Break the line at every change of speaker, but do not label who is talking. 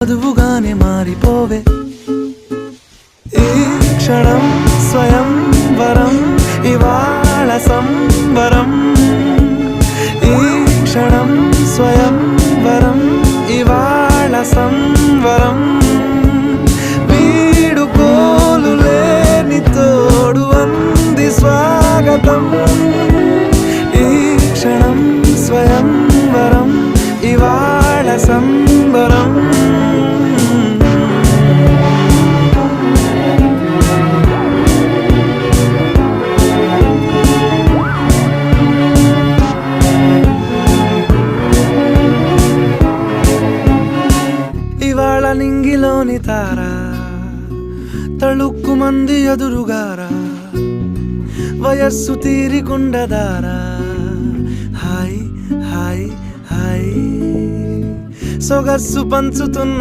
వధువుగానే మారిపోవే ఈ క్షణం స్వయంవరం ఇవాళ సంబరం ఈ క్షణం స్వయంవరం ఇవాళ సంవరం వీడుకోలు లేని తోడు అంది స్వాగతం ఈ క్షణం స్వయంవరం ఇవాళ సంబరం ఇవాళ నింగిలోని తార తళుక్కు మంది ఎదురుగారా వయస్సు తీరికుండదారా హాయ్ హాయ్ హాయ్ సొగస్సు పంచుతున్న